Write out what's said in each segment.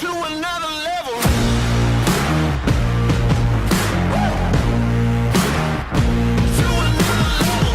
to another level. To another level.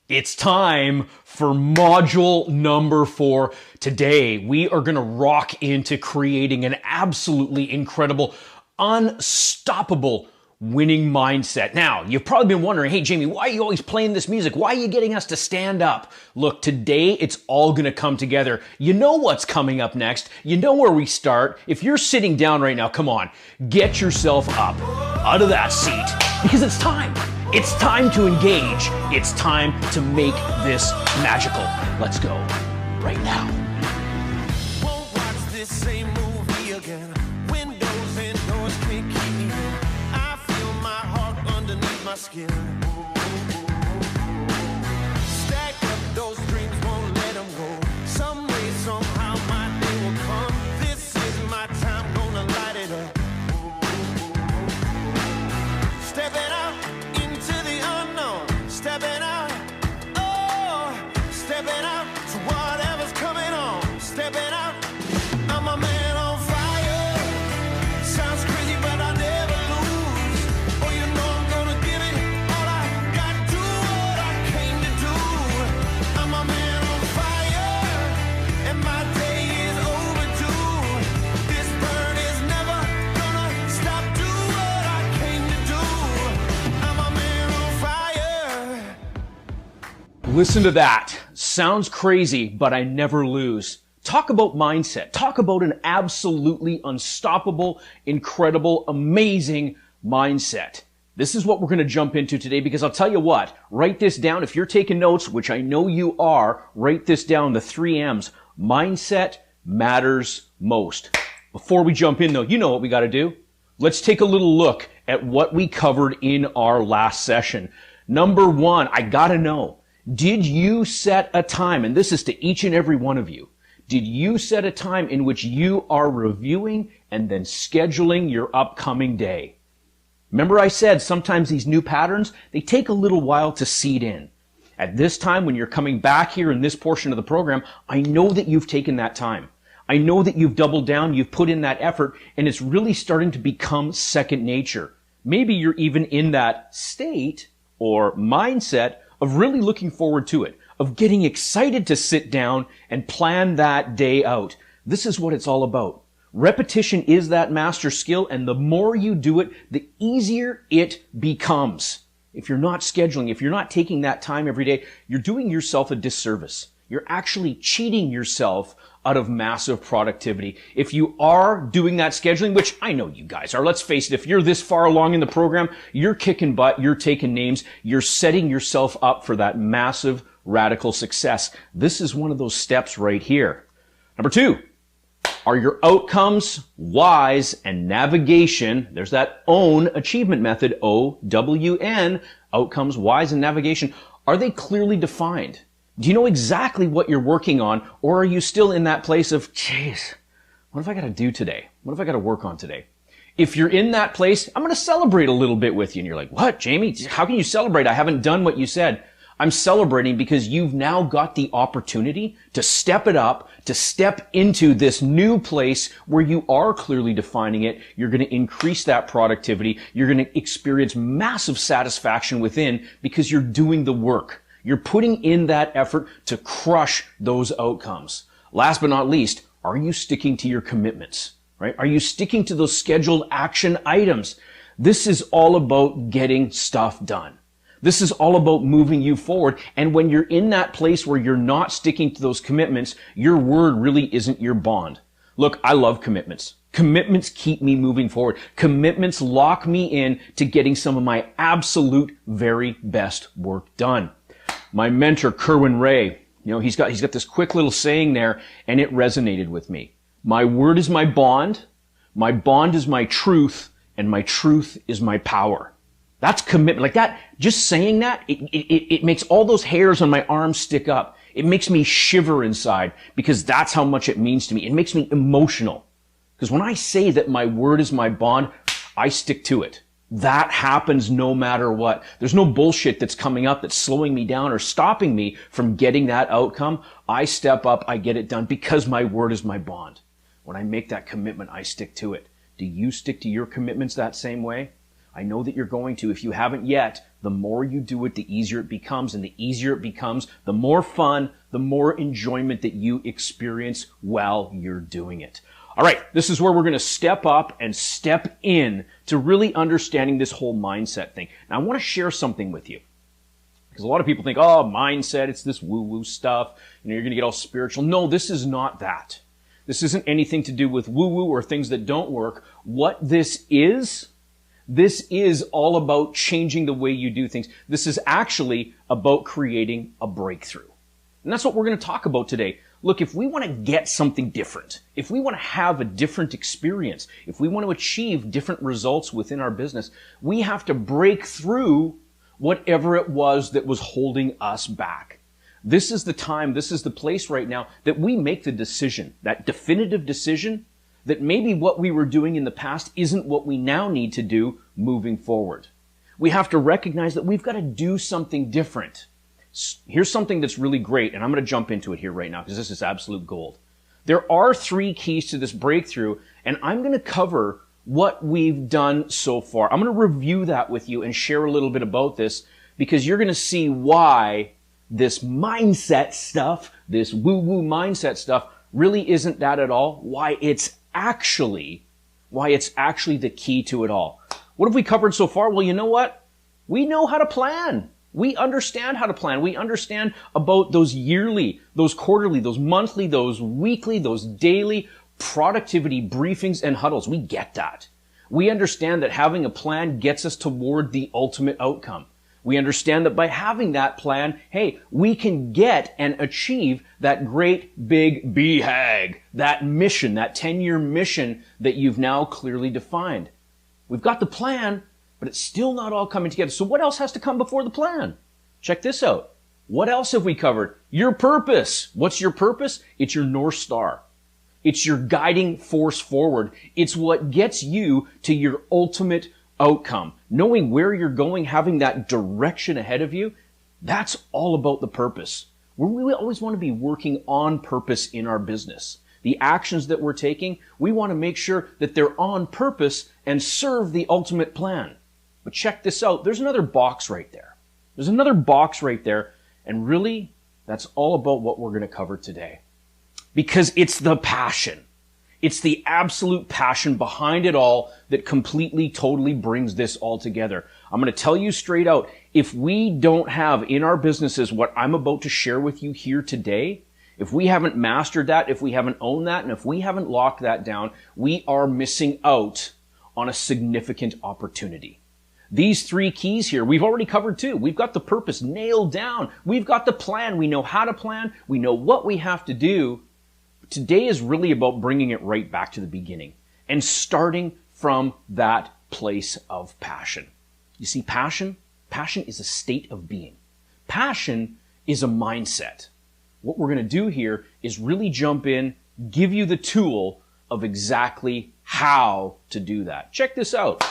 It's time for module number 4. Today, we are going to rock into creating an absolutely incredible, unstoppable winning mindset. Now, you've probably been wondering, hey, Jamie, why are you always playing this music? Why are you getting us to stand up? Look, today, it's all going to come together. You know what's coming up next. You know where we start. If you're sitting down right now, come on, get yourself up out of that seat because it's time. It's time to engage. It's time to make this magical. Let's go right now. Won't watch this same movie again. Windows and doors creaking. I feel my heart underneath my skin. Stack up those dreams, won't let them go. Some way, somehow, my day will come. This is my time, gonna light it up. Stepping out into the unknown. Stepping out, oh, stepping out to whatever's coming on. Stepping out, I'm a man on fire. Sounds crazy, but I never lose. Oh, you know I'm gonna give it all I got. Do what I came to do. I'm a man on fire, and my day is overdue. This burn is never gonna stop. Do what I came to do. I'm a man on fire. Listen to that. Sounds crazy, but I never lose. Talk about mindset. Talk about an absolutely unstoppable, incredible, amazing mindset. This is what we're going to jump into today because I'll tell you what, write this down. If you're taking notes, which I know you are, write this down, the 3 M's. Mindset matters most. Before we jump in though, you know what we got to do. Let's take a little look at what we covered in our last session. Number 1, I got to know, did you set a time? And this is to each and every one of you. Did you set a time in which you are reviewing and then scheduling your upcoming day? Remember I said sometimes these new patterns, they take a little while to seed in. At this time, when you're coming back here in this portion of the program, I know that you've taken that time. I know that you've doubled down, you've put in that effort, and it's really starting to become second nature. Maybe you're even in that state or mindset of really looking forward to it, of getting excited to sit down and plan that day out. This is what it's all about. Repetition is that master skill, and the more you do it, the easier it becomes. If you're not scheduling, if you're not taking that time every day, you're doing yourself a disservice. You're actually cheating yourself out of massive productivity. If you are doing that scheduling, which I know you guys are, let's face it, if you're this far along in the program, you're kicking butt, you're taking names, you're setting yourself up for that massive radical success. This is one of those steps right here. Number 2, are your outcomes, whys, and navigation, there's that OWN achievement method, OWN, outcomes, whys, and navigation, are they clearly defined? Do you know exactly what you're working on, or are you still in that place of, geez, what have I got to do today? What have I got to work on today? If you're in that place, I'm going to celebrate a little bit with you. And you're like, what, Jamie? How can you celebrate? I haven't done what you said. I'm celebrating because you've now got the opportunity to step it up, to step into this new place where you are clearly defining it. You're going to increase that productivity. You're going to experience massive satisfaction within because you're doing the work. You're putting in that effort to crush those outcomes. Last but not least, are you sticking to your commitments, right? Are you sticking to those scheduled action items? This is all about getting stuff done. This is all about moving you forward. And when you're in that place where you're not sticking to those commitments, your word really isn't your bond. Look, I love commitments. Commitments keep me moving forward. Commitments lock me in to getting some of my absolute very best work done. My mentor, Kerwin Ray, he's got this quick little saying there, and it resonated with me. My word is my bond is my truth, and my truth is my power. That's commitment. Like that, just saying that, it makes all those hairs on my arms stick up. It makes me shiver inside because that's how much it means to me. It makes me emotional. Because when I say that my word is my bond, I stick to it. That happens no matter what. There's no bullshit that's coming up that's slowing me down or stopping me from getting that outcome. I step up, I get it done because my word is my bond. When I make that commitment, I stick to it. Do you stick to your commitments that same way? I know that you're going to. If you haven't yet, the more you do it, the easier it becomes. And the easier it becomes, the more fun, the more enjoyment that you experience while you're doing it. All right, this is where we're going to step up and step in to really understanding this whole mindset thing. Now, I want to share something with you. Because a lot of people think, oh, mindset, it's this woo-woo stuff. You're going to get all spiritual. No, this is not that. This isn't anything to do with woo-woo or things that don't work. What this is all about changing the way you do things. This is actually about creating a breakthrough. And that's what we're going to talk about today. Look, if we want to get something different, if we want to have a different experience, if we want to achieve different results within our business, we have to break through whatever it was that was holding us back. This is the time, this is the place right now that we make the decision, that definitive decision that maybe what we were doing in the past isn't what we now need to do moving forward. We have to recognize that we've got to do something different. Here's something that's really great, and I'm going to jump into it here right now because this is absolute gold. There are 3 keys to this breakthrough, and I'm going to cover what we've done so far. I'm going to review that with you and share a little bit about this because you're going to see why this mindset stuff, this woo-woo mindset stuff, really isn't that at all. Why it's actually the key to it all. What have we covered so far? Well, you know what? We know how to plan. We understand how to plan. We understand about those yearly, those quarterly, those monthly, those weekly, those daily productivity briefings and huddles. We get that. We understand that having a plan gets us toward the ultimate outcome. We understand that by having that plan, hey, we can get and achieve that great big BHAG, that mission, that 10-year mission that you've now clearly defined. We've got the plan, but it's still not all coming together. So what else has to come before the plan? Check this out. What else have we covered? Your purpose. What's your purpose? It's your North Star. It's your guiding force forward. It's what gets you to your ultimate outcome. Knowing where you're going, having that direction ahead of you, that's all about the purpose. We always want to be working on purpose in our business. The actions that we're taking, we want to make sure that they're on purpose and serve the ultimate plan. But check this out. There's another box right there. There's another box right there. And really, that's all about what we're going to cover today. Because it's the passion. It's the absolute passion behind it all that completely, totally brings this all together. I'm going to tell you straight out, if we don't have in our businesses what I'm about to share with you here today, if we haven't mastered that, if we haven't owned that, and if we haven't locked that down, we are missing out on a significant opportunity. These 3 keys here, we've already covered 2. We've got the purpose nailed down. We've got the plan. We know how to plan. We know what we have to do. Today is really about bringing it right back to the beginning and starting from that place of passion. You see, passion is a state of being. Passion is a mindset. What we're going to do here is really jump in, give you the tool of exactly how to do that. Check this out.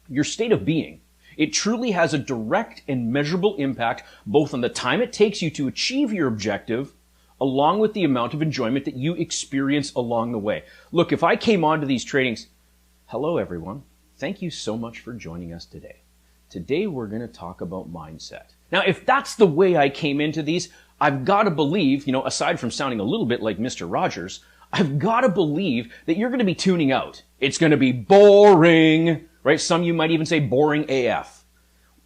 Your state of being. It truly has a direct and measurable impact both on the time it takes you to achieve your objective along with the amount of enjoyment that you experience along the way. Look, if I came onto these trainings, hello everyone, thank you so much for joining us today. Today we're going to talk about mindset. Now, if that's the way I came into these, I've got to believe, aside from sounding a little bit like Mr. Rogers, I've got to believe that you're going to be tuning out. It's going to be boring, right? Some of you might even say boring AF.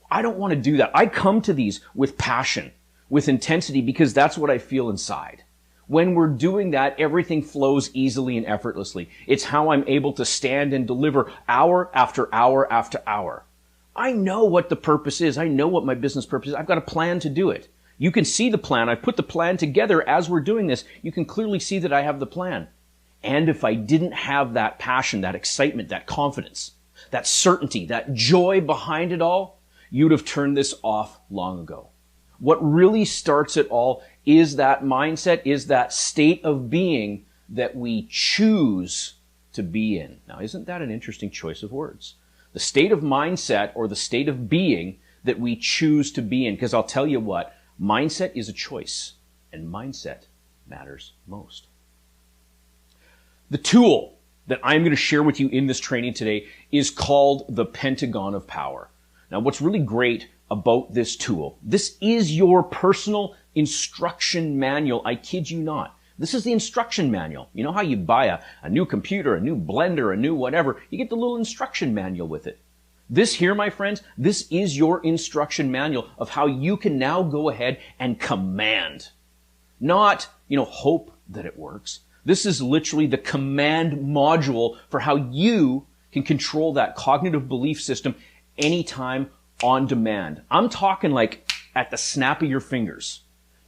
I don't want to do that. I come to these with passion, with intensity, because that's what I feel inside. When we're doing that, everything flows easily and effortlessly. It's how I'm able to stand and deliver hour after hour after hour. I know what the purpose is. I know what my business purpose is. I've got a plan to do it. You can see the plan. I put the plan together as we're doing this. You can clearly see that I have the plan. And if I didn't have that passion, that excitement, that confidence, that certainty, that joy behind it all, you'd have turned this off long ago. What really starts it all is that mindset, is that state of being that we choose to be in. Now, isn't that an interesting choice of words? The The state of mindset or the state of being that we choose to be in. Because I'll tell you what, mindset is a choice, and mindset matters most. The tool that I'm going to share with you in this training today is called the Pentagon of Power. Now, what's really great about this tool, this is your personal instruction manual. I kid you not. This is the instruction manual. You know how you buy a new computer, a new blender, a new whatever, you get the little instruction manual with it. This here, my friends, this is your instruction manual of how you can now go ahead and command. Not, hope that it works. This is literally the command module for how you can control that cognitive belief system anytime on demand. I'm talking like at the snap of your fingers.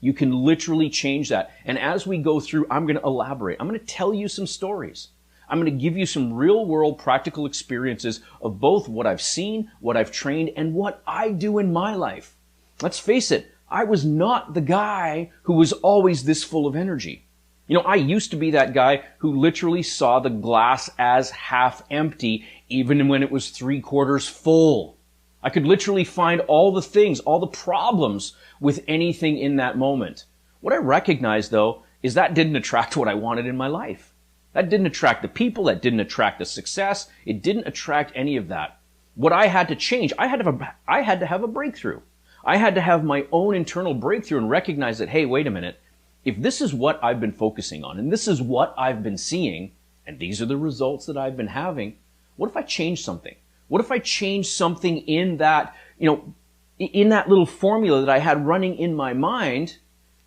You can literally change that. And as we go through, I'm going to elaborate. I'm going to tell you some stories. I'm going to give you some real world practical experiences of both what I've seen, what I've trained, and what I do in my life. Let's face it, I was not the guy who was always this full of energy. I used to be that guy who literally saw the glass as half empty, even when it was 3/4 full. I could literally find all the things, all the problems with anything in that moment. What I recognized, though, is that didn't attract what I wanted in my life. That didn't attract the people. That didn't attract the success. It didn't attract any of that. What I had to change, I had to have a breakthrough. I had to have my own internal breakthrough and recognize that, hey, wait a minute. If this is what I've been focusing on, and this is what I've been seeing, and these are the results that I've been having, what if I change something? What if I change something in that, in that little formula that I had running in my mind,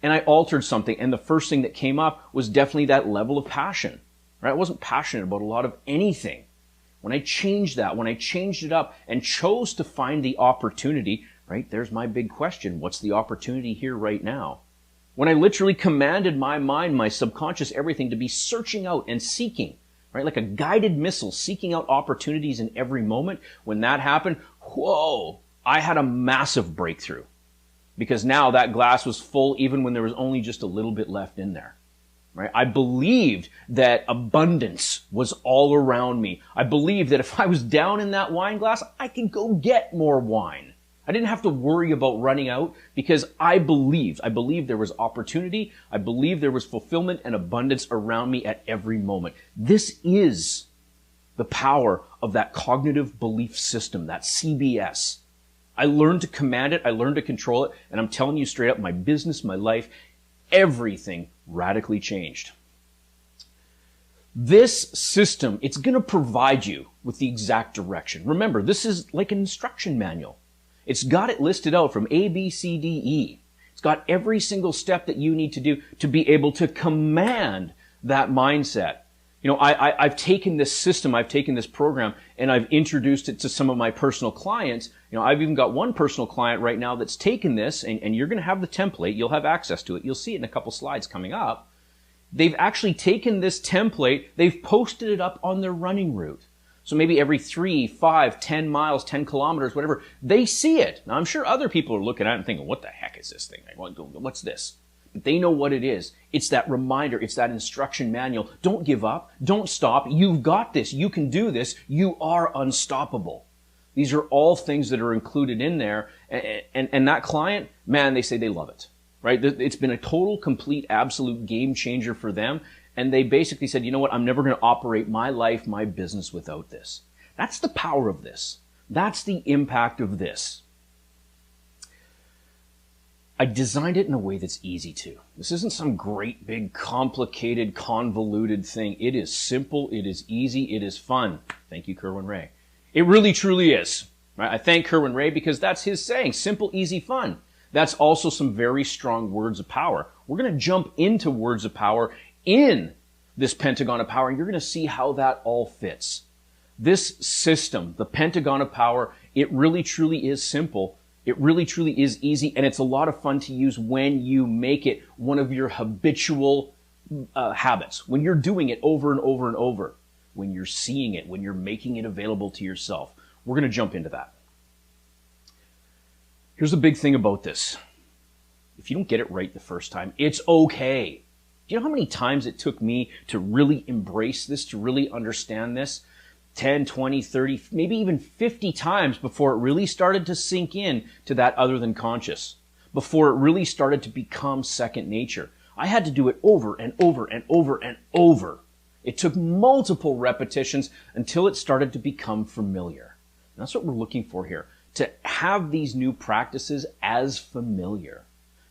and I altered something, and the first thing that came up was definitely that level of passion, right? I wasn't passionate about a lot of anything. When I changed that, when I changed it up and chose to find the opportunity, right? There's my big question. What's the opportunity here right now? When I literally commanded my mind, my subconscious, everything to be searching out and seeking, right? Like a guided missile, seeking out opportunities in every moment. When that happened, whoa, I had a massive breakthrough. Because now that glass was full even when there was only just a little bit left in there, right? I believed that abundance was all around me. I believed that if I was down in that wine glass, I could go get more wine. I didn't have to worry about running out because I believed there was opportunity. I believed there was fulfillment and abundance around me at every moment. This is the power of that cognitive belief system, that CBS. I learned to command it. I learned to control it. And I'm telling you straight up, my business, my life, everything radically changed. This system, it's going to provide you with the exact direction. Remember, this is like an instruction manual. It's got it listed out from A, B, C, D, E. It's got every single step that you need to do to be able to command that mindset. I've taken this system, I've taken this program, and I've introduced it to some of my personal clients. I've even got one personal client right now that's taken this, and you're going to have the template. You'll have access to it. You'll see it in a couple slides coming up. They've actually taken this template, they've posted it up on their running route. So maybe every 3, 5, 10 miles, 10 kilometers, whatever, they see it. Now, I'm sure other people are looking at it and thinking, what the heck is this thing? What's this? But they know what it is. It's that reminder. It's that instruction manual. Don't give up. Don't stop. You've got this. You can do this. You are unstoppable. These are all things that are included in there. And that client, man, they say they love it, right? It's been a total, complete, absolute game changer for them. And they basically said, you know what, I'm never going to operate my life, my business without this. That's the power of this. That's the impact of this. I designed it in a way that's easy to. This isn't some great, big, complicated, convoluted thing. It is simple, it is easy, it is fun. Thank you, Kerwin Ray. It really, truly is. Right? I thank Kerwin Ray because that's his saying, simple, easy, fun. That's also some very strong words of power. We're going to jump into words of power in this Pentagon of Power, and you're going to see how that all fits. This system, the Pentagon of Power, it really truly is simple. It really truly is easy, and it's a lot of fun to use when you make it one of your habitual habits, when you're doing it over and over and over, when you're seeing it, when you're making it available to yourself. We're going to jump into that. Here's the big thing about this. If you don't get it right the first time, it's okay. Do you know how many times it took me to really embrace this, to really understand this? 10, 20, 30, maybe even 50 times before it really started to sink in to that other than conscious, before it really started to become second nature. I had to do it over and over and over and over. It took multiple repetitions until it started to become familiar. And that's what we're looking for here, to have these new practices as familiar,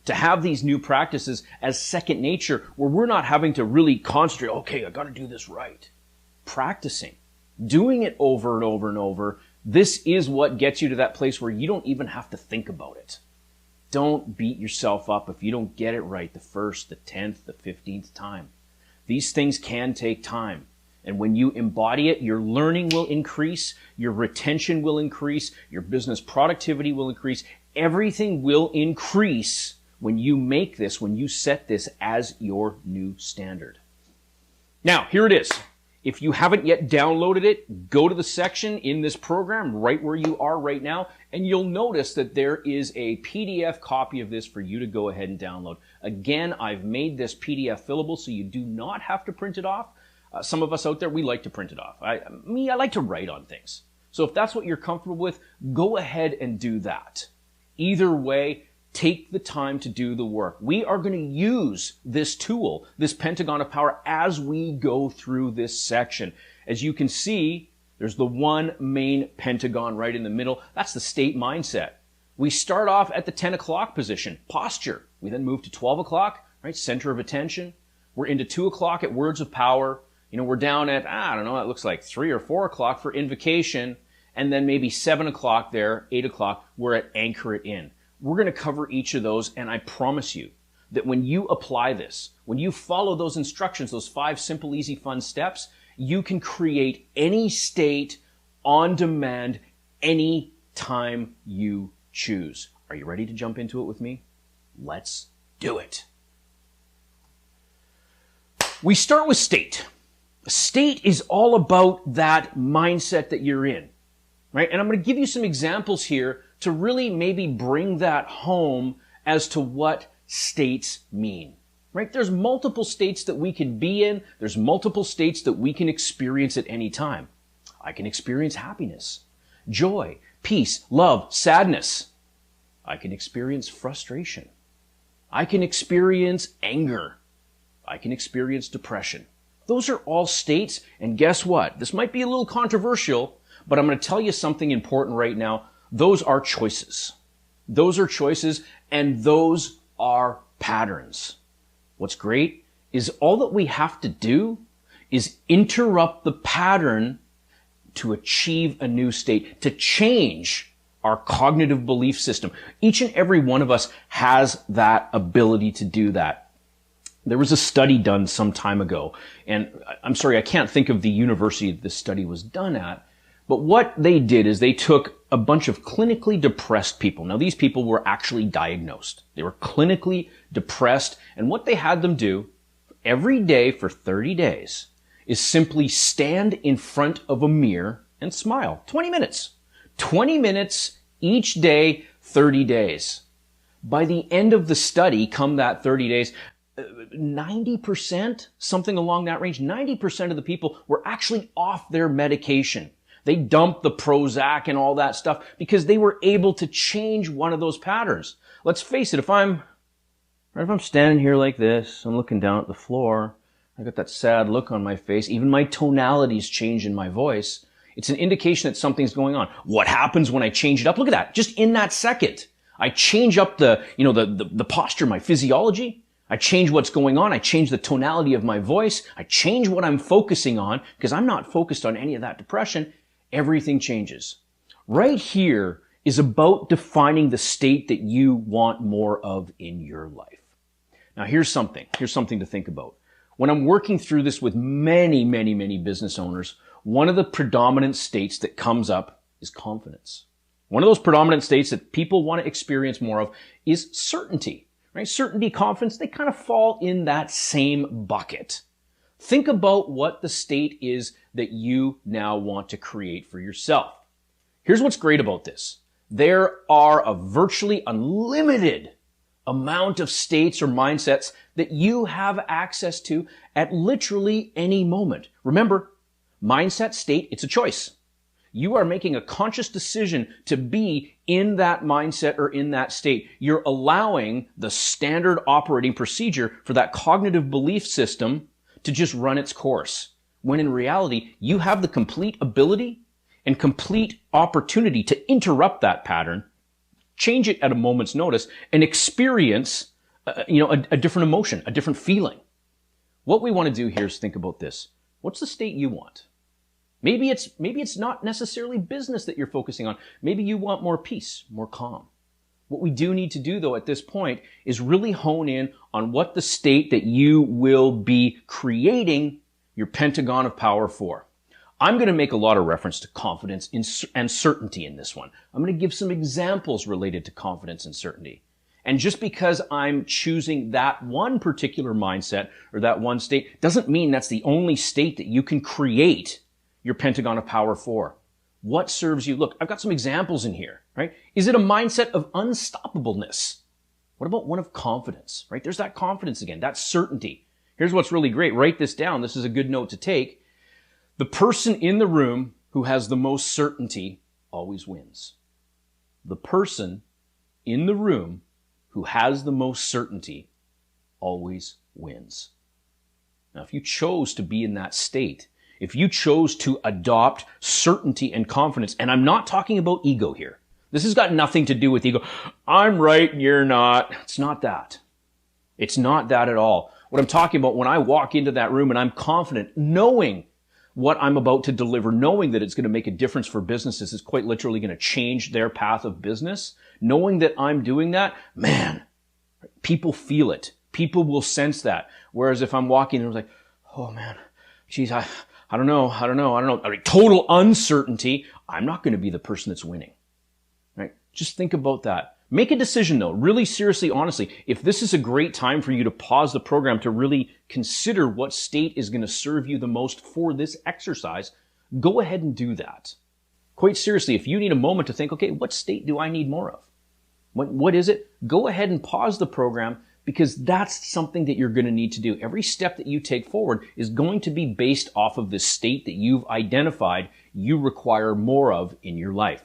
to have these new practices as second nature, where we're not having to really concentrate, okay, I got to do this right. Practicing, doing it over and over and over, this is what gets you to that place where you don't even have to think about it. Don't beat yourself up if you don't get it right the first, the 10th, the 15th time. These things can take time. And when you embody it, your learning will increase, your retention will increase, your business productivity will increase. Everything will increase when you make this, when you set this as your new standard. Now, here it is. If you haven't yet downloaded it, go to the section in this program right where you are right now, and you'll notice that there is a PDF copy of this for you to go ahead and download. Again, I've made this PDF fillable so you do not have to print it off. Some of us out there, we like to print it off. I like to write on things. So if that's what you're comfortable with, go ahead and do that. Either way, take the time to do the work. We are going to use this tool, this Pentagon of Power, as we go through this section. As you can see, there's the one main pentagon right in the middle. That's the state mindset. We start off at the 10 o'clock position, posture. We then move to 12 o'clock, right, center of attention. We're into 2 o'clock at words of power. We're down at, I don't know, it looks like 3 or 4 o'clock for invocation. And then maybe 7 o'clock there, 8 o'clock, we're at anchor it in. We're going to cover each of those, and I promise you that when you apply this, when you follow those instructions, those 5 simple, easy, fun steps, you can create any state on demand any time you choose. Are you ready to jump into it with me? Let's do it. We start with state. State is all about that mindset that you're in, right? And I'm going to give you some examples here to really maybe bring that home as to what states mean, right? There's multiple states that we can be in. There's multiple states that we can experience at any time. I can experience happiness, joy, peace, love, sadness. I can experience frustration. I can experience anger. I can experience depression. Those are all states, and guess what? This might be a little controversial, but I'm going to tell you something important right now. Those are choices. Those are choices, and those are patterns. What's great is all that we have to do is interrupt the pattern to achieve a new state, to change our cognitive belief system. Each and every one of us has that ability to do that. There was a study done some time ago, and I'm sorry, I can't think of the university that this study was done at, but what they did is they took a bunch of clinically depressed people. Now, these people were actually diagnosed. They were clinically depressed, and what they had them do every day for 30 days is simply stand in front of a mirror and smile. 20 minutes. 20 minutes each day, 30 days. By the end of the study, come that 30 days, 90%, something along that range, 90% of the people were actually off their medication. They dumped the Prozac and all that stuff because they were able to change one of those patterns. Let's face it, if I'm standing here like this, I'm looking down at the floor, I got that sad look on my face, even my tonalities change in my voice, it's an indication that something's going on. What happens when I change it up? Look at that, just in that second. I change up the posture, my physiology. I change what's going on. I change the tonality of my voice. I change what I'm focusing on because I'm not focused on any of that depression. Everything changes. Right here is about defining the state that you want more of in your life. Now, here's something to think about. When I'm working through this with many, many, many business owners, one of the predominant states that comes up is confidence. One of those predominant states that people want to experience more of is certainty. Right? Certainty, confidence, they kind of fall in that same bucket. Think about what the state is that you now want to create for yourself. Here's what's great about this. There are a virtually unlimited amount of states or mindsets that you have access to at literally any moment. Remember, Mindset, state, it's a choice. You are making a conscious decision to be in that mindset or in that state. You're allowing the standard operating procedure for that cognitive belief system to just run its course. When in reality, you have the complete ability and complete opportunity to interrupt that pattern, change it at a moment's notice, and experience a different emotion, a different feeling. What we want to do here is think about this. What's the state you want? Maybe it's not necessarily business that you're focusing on. Maybe you want more peace, more calm. What we do need to do, though, at this point is really hone in on what the state that you will be creating your Pentagon of Power for. I'm going to make a lot of reference to confidence and certainty in this one. I'm going to give some examples related to confidence and certainty. And just because I'm choosing that one particular mindset or that one state doesn't mean that's the only state that you can create your Pentagon of Power for. What serves you? Look, I've got some examples in here, right? Is it a mindset of unstoppableness? What about one of confidence, right? There's that confidence again, that certainty. Here's what's really great. Write this down. This is a good note to take. The person in the room who has the most certainty always wins. The person in the room who has the most certainty always wins. Now, if you chose to be in that state, if you chose to adopt certainty and confidence, and I'm not talking about ego here. This has got nothing to do with ego. I'm right, you're not. It's not that. It's not that at all. What I'm talking about, when I walk into that room and I'm confident, knowing what I'm about to deliver, knowing that it's going to make a difference for businesses, is quite literally going to change their path of business, knowing that I'm doing that, man, people feel it. People will sense that. Whereas if I'm walking and I'm like, oh man, geez, I don't know. I mean, total uncertainty, I'm not going to be the person that's winning, right? Just think about that. Make a decision though, really seriously, honestly. If this is a great time for you to pause the program to really consider what state is going to serve you the most for this exercise, go ahead and do that. Quite seriously, if you need a moment to think, okay, what state do I need more of? What is it? Go ahead and pause the program, because that's something that you're going to need to do. Every step that you take forward is going to be based off of the state that you've identified you require more of in your life.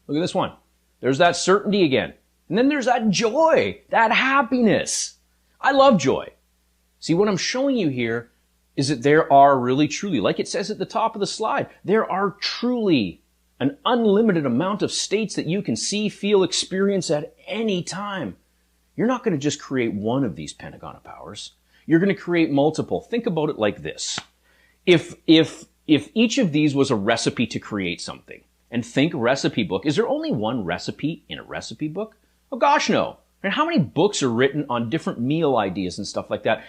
Look at this one. There's that certainty again. And then there's that joy, that happiness. I love joy. See, what I'm showing you here is that there are really truly, like it says at the top of the slide, there are truly an unlimited amount of states that you can see, feel, experience at any time. You're not going to just create one of these Pentagon of Powers. You're going to create multiple. Think about it like this. If each of these was a recipe to create something, and think recipe book, is there only one recipe in a recipe book? Oh gosh, no. And how many books are written on different meal ideas and stuff like that?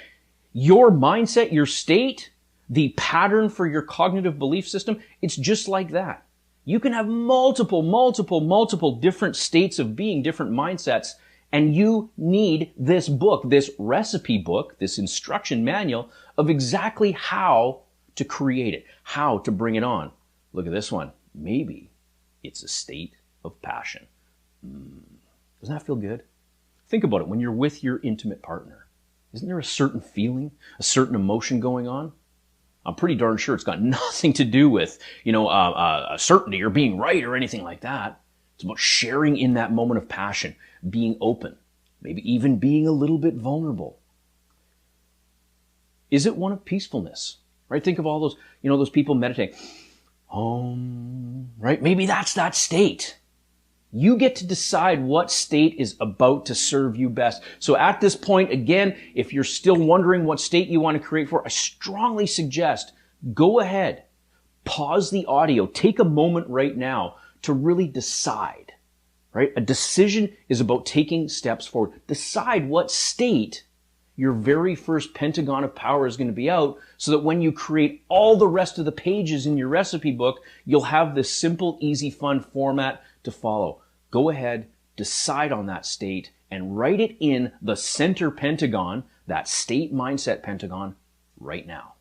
Your mindset, your state, the pattern for your cognitive belief system, it's just like that. You can have multiple different states of being, different mindsets, and you need this book, this recipe book, this instruction manual of exactly how to create it, how to bring it on. Look at this one. Maybe it's a state of passion. Doesn't that feel good? Think about it. When you're with your intimate partner, isn't there a certain feeling, a certain emotion going on? I'm pretty darn sure it's got nothing to do with, certainty or being right or anything like that. It's about sharing in that moment of passion, being open, maybe even being a little bit vulnerable. Is it one of peacefulness? Right? Think of all those, those people meditating. Right? Maybe that's that state. You get to decide what state is about to serve you best. So at this point, again, if you're still wondering what state you want to create for, I strongly suggest go ahead, pause the audio, take a moment right now to really decide, right? A decision is about taking steps forward. Decide what state your very first Pentagon of Power is going to be out, so that when you create all the rest of the pages in your recipe book, you'll have this simple, easy, fun format to follow. Go ahead, decide on that state, and write it in the center pentagon, that state mindset pentagon, right now.